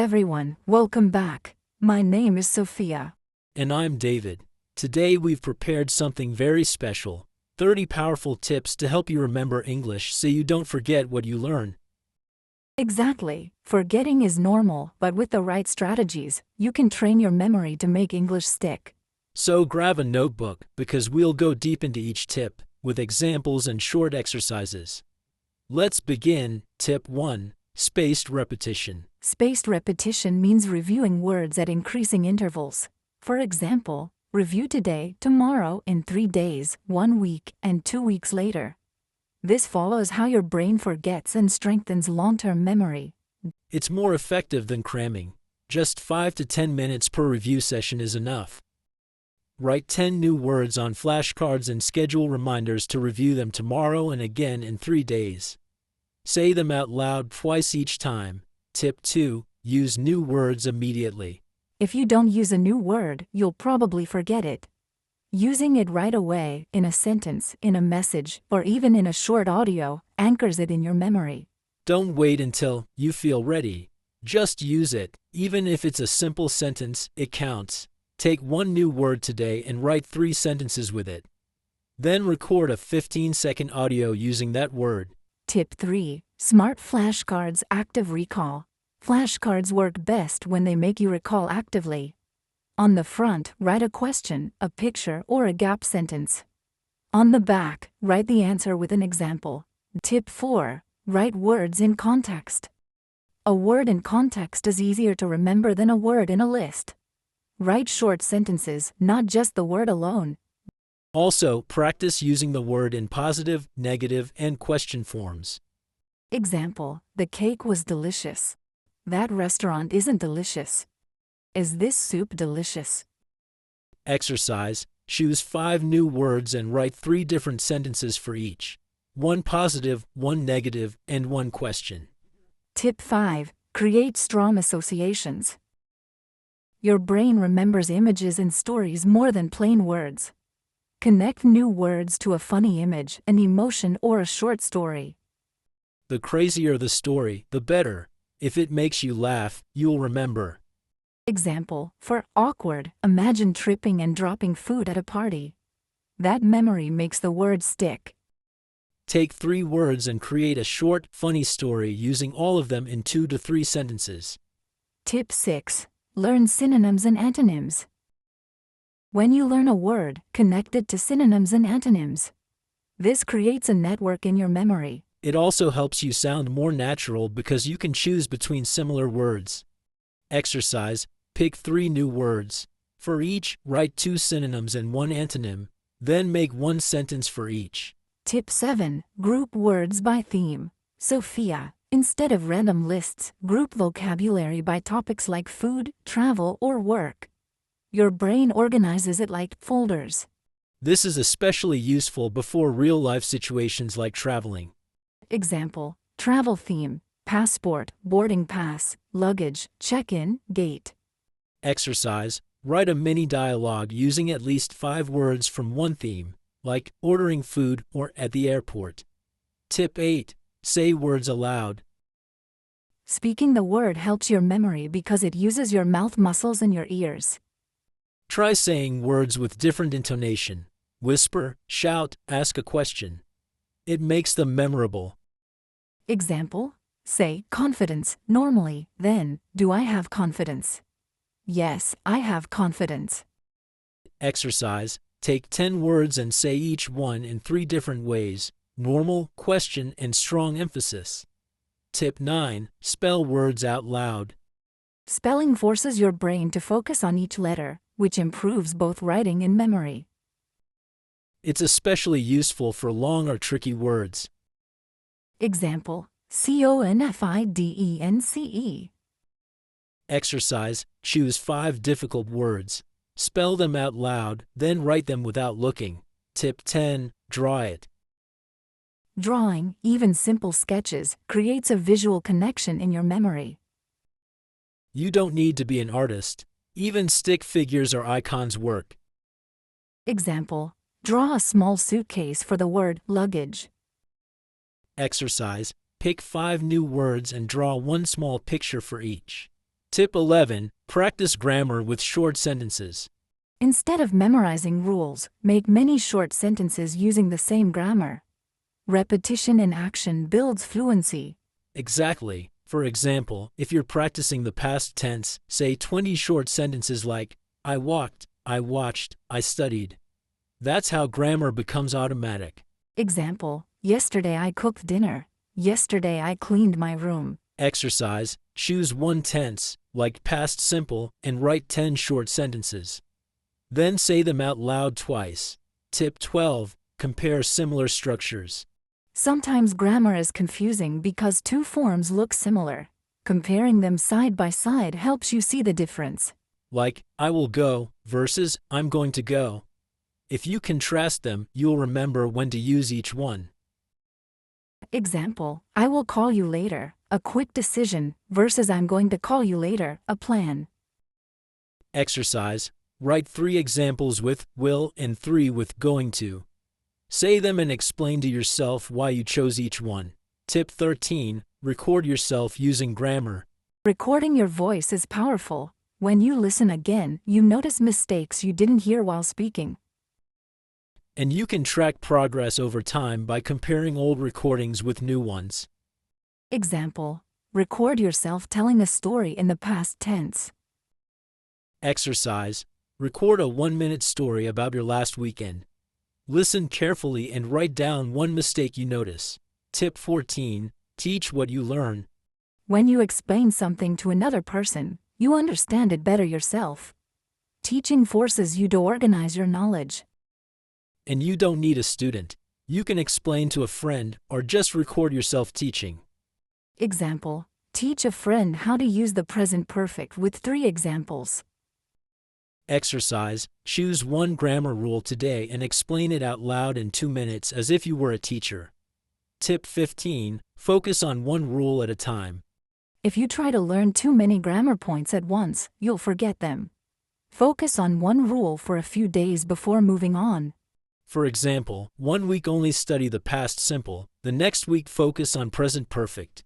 everyone, welcome back. My name is Sophia. And I'm David. Today we've prepared something very special, 30 powerful tips to help you remember English so you don't forget what you learn. Exactly. Forgetting is normal, but with the right strategies, you can train your memory to make English stick. So grab a notebook because we'll go deep into each tip with examples and short exercises. Let's begin. Tip 1. Spaced repetition. Spaced repetition means reviewing words at increasing intervals. For example, review today, tomorrow, in 3 days, 1 week, and 2 weeks later. This follows how your brain forgets and strengthens long-term memory. It's more effective than cramming. Just 5 to 10 minutes per review session is enough. Write 10 new words on flashcards and schedule reminders to review them tomorrow and again in 3 days. Say them out loud twice each time. Tip 2. Use new words immediately. If you don't use a new word, you'll probably forget it. Using it right away, in a sentence, in a message, or even in a short audio, anchors it in your memory. Don't wait until you feel ready. Just use it. Even if it's a simple sentence, it counts. Take one new word today and write 3 sentences with it. Then record a 15-second audio using that word. Tip 3. Smart flashcards. Active recall. Flashcards work best when they make you recall actively. On the front, write a question, a picture, or a gap sentence. On the back, write the answer with an example. Tip 4. Write words in context. A word in context is easier to remember than a word in a list. Write short sentences, not just the word alone. Also, practice using the word in positive, negative, and question forms. Example: the cake was delicious. That restaurant isn't delicious. Is this soup delicious? Exercise: choose 5 new words and write 3 different sentences for each. 1 positive, 1 negative, and 1 question. Tip 5. Create strong associations. Your brain remembers images and stories more than plain words. Connect new words to a funny image, an emotion, or a short story. The crazier the story, the better. If it makes you laugh, you'll remember. Example: for awkward, imagine tripping and dropping food at a party. That memory makes the word stick. Take 3 words and create a short, funny story using all of them in 2 to 3 sentences. Tip 6. Learn synonyms and antonyms. When you learn a word, connect it to synonyms and antonyms. This creates a network in your memory. It also helps you sound more natural because you can choose between similar words. Exercise: pick 3 new words. For each, write 2 synonyms and 1 antonym, then make 1 sentence for each. Tip 7. Group words by theme. Sophia, instead of random lists, group vocabulary by topics like food, travel, or work. Your brain organizes it like folders. This is especially useful before real-life situations like traveling. Example: travel theme, passport, boarding pass, luggage, check-in, gate. Exercise: write a mini dialogue using at least 5 words from one theme, like ordering food or at the airport. Tip 8. Say words aloud. Speaking the word helps your memory because it uses your mouth muscles and your ears. Try saying words with different intonation. Whisper, shout, ask a question. It makes them memorable. Example: say confidence normally, then, do I have confidence? Yes, I have confidence. Exercise: take 10 words and say each one in 3 different ways: normal, question, and strong emphasis. Tip 9. Spell words out loud. Spelling forces your brain to focus on each letter, which improves both writing and memory. It's especially useful for long or tricky words. Example: confidence. Exercise: choose 5 difficult words. Spell them out loud, then write them without looking. Tip 10. Draw it. Drawing, even simple sketches, creates a visual connection in your memory. You don't need to be an artist. Even stick figures or icons work. Example: draw a small suitcase for the word luggage. Exercise: pick 5 new words and draw 1 small picture for each. Tip 11. Practice grammar with short sentences. Instead of memorizing rules, make many short sentences using the same grammar. Repetition in action builds fluency. Exactly. For example, if you're practicing the past tense, say 20 short sentences like, I walked, I watched, I studied. That's how grammar becomes automatic. Example, yesterday I cooked dinner. Yesterday I cleaned my room. Exercise, choose one tense, like past simple, and write 10 short sentences. Then say them out loud twice. Tip 12. Compare similar structures. Sometimes grammar is confusing because two forms look similar. Comparing them side by side helps you see the difference. Like, I will go versus I'm going to go. If you contrast them, you'll remember when to use each one. Example, I will call you later, a quick decision, versus I'm going to call you later, a plan. Exercise, write 3 examples with will and 3 with going to. Say them and explain to yourself why you chose each one. Tip 13. Record yourself using grammar. Recording your voice is powerful. When you listen again, you notice mistakes you didn't hear while speaking. And you can track progress over time by comparing old recordings with new ones. Example, record yourself telling a story in the past tense. Exercise, record a 1-minute story about your last weekend. Listen carefully and write down one mistake you notice. Tip 14. Teach what you learn. When you explain something to another person, you understand it better yourself. Teaching forces you to organize your knowledge. And you don't need a student. You can explain to a friend or just record yourself teaching. Example, teach a friend how to use the present perfect with 3 examples. Exercise, choose one grammar rule today and explain it out loud in 2 minutes as if you were a teacher. Tip 15. Focus on one rule at a time. If you try to learn too many grammar points at once, you'll forget them. Focus on one rule for a few days before moving on. For example, 1 week only study the past simple, the next week focus on present perfect.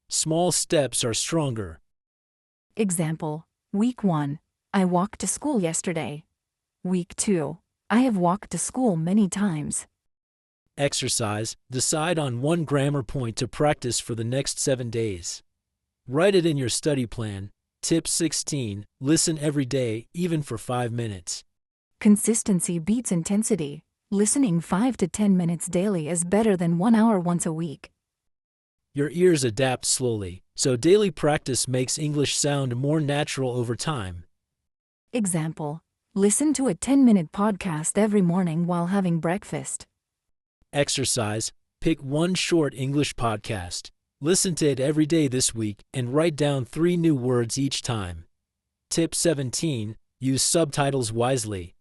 Small steps are stronger. Example, Week 1. I walked to school yesterday. Week 2. I have walked to school many times. Exercise, decide on one grammar point to practice for the next 7 days. Write it in your study plan. Tip 16. Listen every day, even for 5 minutes. Consistency beats intensity. Listening 5 to 10 minutes daily is better than 1 hour once a week. Your ears adapt slowly, so daily practice makes English sound more natural over time. Example, listen to a 10-minute podcast every morning while having breakfast. Exercise, pick one short English podcast. Listen to it every day this week and write down 3 new words each time. Tip 17. Use subtitles wisely.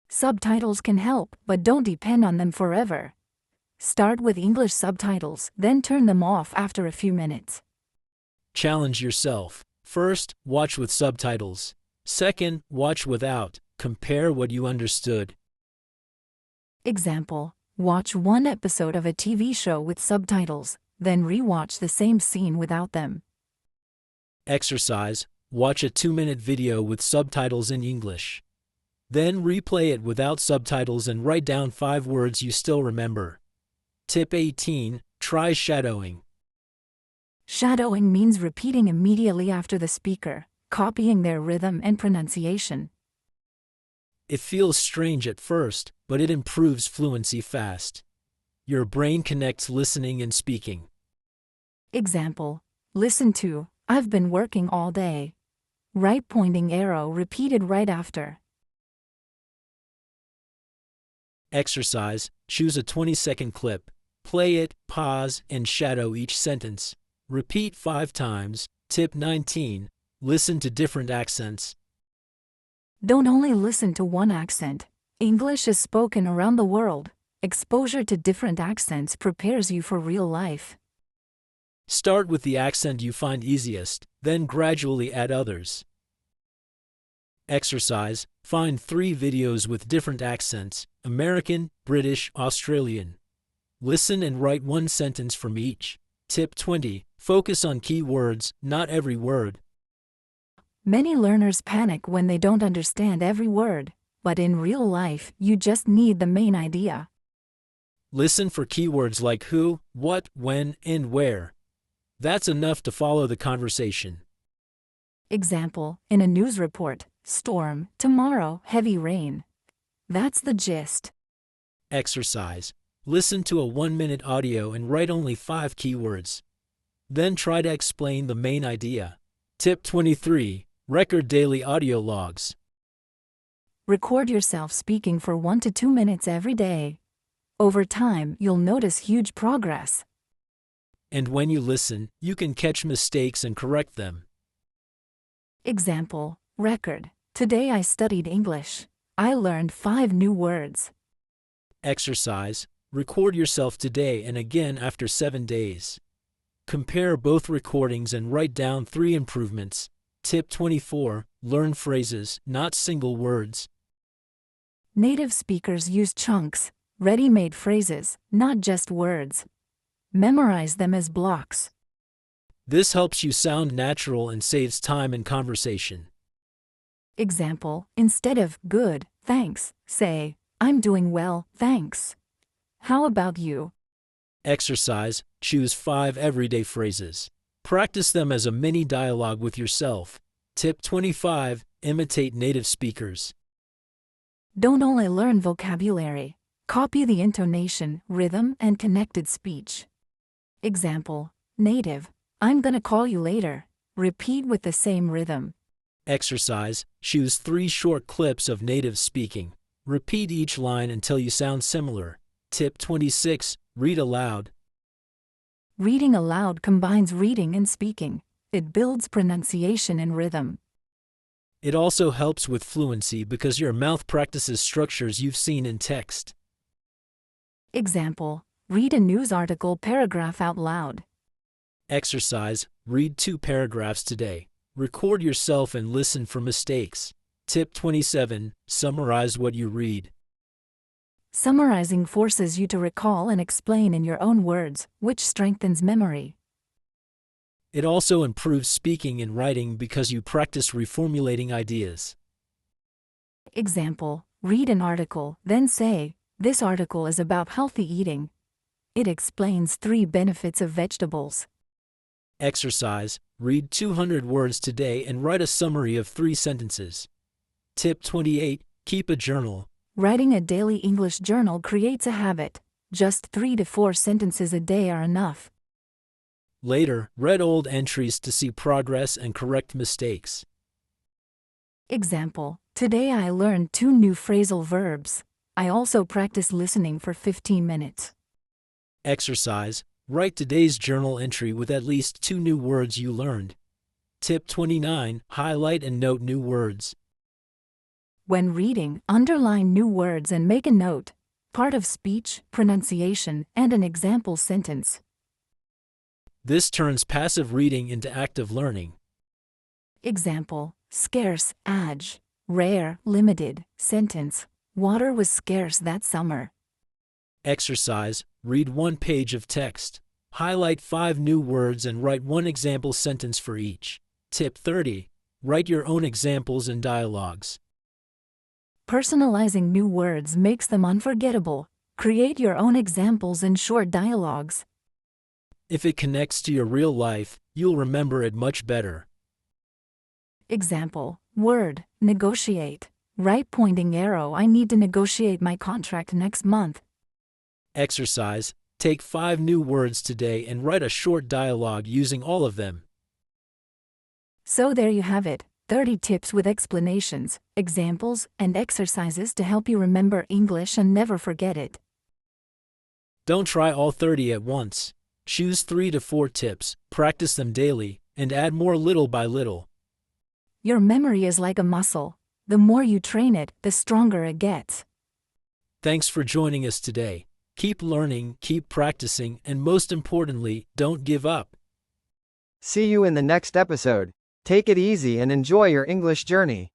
Subtitles can help, but don't depend on them forever. Start with English subtitles, then turn them off after a few minutes. Challenge yourself. First, watch with subtitles. Second, watch without. Compare what you understood. Example, watch one episode of a TV show with subtitles, then re-watch the same scene without them. Exercise, watch a 2-minute video with subtitles in English. Then replay it without subtitles and write down 5 words you still remember. Tip 18. Try shadowing. Shadowing means repeating immediately after the speaker, copying their rhythm and pronunciation. It feels strange at first, but it improves fluency fast. Your brain connects listening and speaking. Example, listen to, I've been working all day. Right pointing arrow repeated right after. Exercise, choose a 20-second clip. Play it, pause, and shadow each sentence. Repeat 5 times. Tip 19. Listen to different accents. Don't only listen to one accent. English is spoken around the world. Exposure to different accents prepares you for real life. Start with the accent you find easiest, then gradually add others. Exercise, find 3 videos with different accents: American, British, Australian. Listen and write 1 sentence from each. Tip 20. Focus on key words, not every word. Many learners panic when they don't understand every word, but in real life, you just need the main idea. Listen for keywords like who, what, when, and where. That's enough to follow the conversation. Example, in a news report, storm, tomorrow, heavy rain. That's the gist. Exercise. Listen to a 1-minute audio and write only 5 keywords. Then try to explain the main idea. Tip 23. Record daily audio logs. Record yourself speaking for 1 to 2 minutes every day. Over time, you'll notice huge progress. And when you listen, you can catch mistakes and correct them. Example, record. Today I studied English. I learned 5 new words. Exercise. Record yourself today and again after 7 days. Compare both recordings and write down 3 improvements. Tip 24. Learn phrases, not single words. Native speakers use chunks, ready-made phrases, not just words. Memorize them as blocks. This helps you sound natural and saves time in conversation. Example, instead of good, thanks, say, I'm doing well, thanks. How about you? Exercise. Choose 5 everyday phrases. Practice them as a mini dialogue with yourself. Tip 25. Imitate native speakers. Don't only learn vocabulary. Copy the intonation, rhythm, and connected speech. Example, native, I'm gonna call you later. Repeat with the same rhythm. Exercise. Choose 3 short clips of native speaking. Repeat each line until you sound similar. Tip 26. Read aloud. Reading aloud combines reading and speaking. It builds pronunciation and rhythm. It also helps with fluency because your mouth practices structures you've seen in text. Example, read a news article paragraph out loud. Exercise. Read 2 paragraphs today. Record yourself and listen for mistakes. Tip 27. Summarize what you read. Summarizing forces you to recall and explain in your own words, which strengthens memory. It also improves speaking and writing because you practice reformulating ideas. Example, read an article, then say, this article is about healthy eating. It explains 3 benefits of vegetables. Exercise. Read 200 words today and write a summary of 3 sentences. Tip 28. Keep a journal. Writing a daily English journal creates a habit. Just 3 to 4 sentences a day are enough. Later, read old entries to see progress and correct mistakes. Example, today I learned 2 new phrasal verbs. I also practiced listening for 15 minutes. Exercise. Write today's journal entry with at least 2 new words you learned. Tip 29. Highlight and note new words. When reading, underline new words and make a note, part of speech, pronunciation, and an example sentence. This turns passive reading into active learning. Example, scarce, age, rare, limited, sentence, water was scarce that summer. Exercise. Read 1 page of text. Highlight 5 new words and write 1 example sentence for each. Tip 30. Write your own examples and dialogues. Personalizing new words makes them unforgettable. Create your own examples and short dialogues. If it connects to your real life, you'll remember it much better. Example, word, negotiate. Right pointing arrow, I need to negotiate my contract next month. Exercise. Take 5 new words today and write a short dialogue using all of them. So there you have it, 30 tips with explanations, examples, and exercises to help you remember English and never forget it. Don't try all 30 at once. Choose 3 to 4 tips, practice them daily, and add more little by little. Your memory is like a muscle. The more you train it, the stronger it gets. Thanks for joining us today. Keep learning, keep practicing, and most importantly, don't give up. See you in the next episode. Take it easy and enjoy your English journey.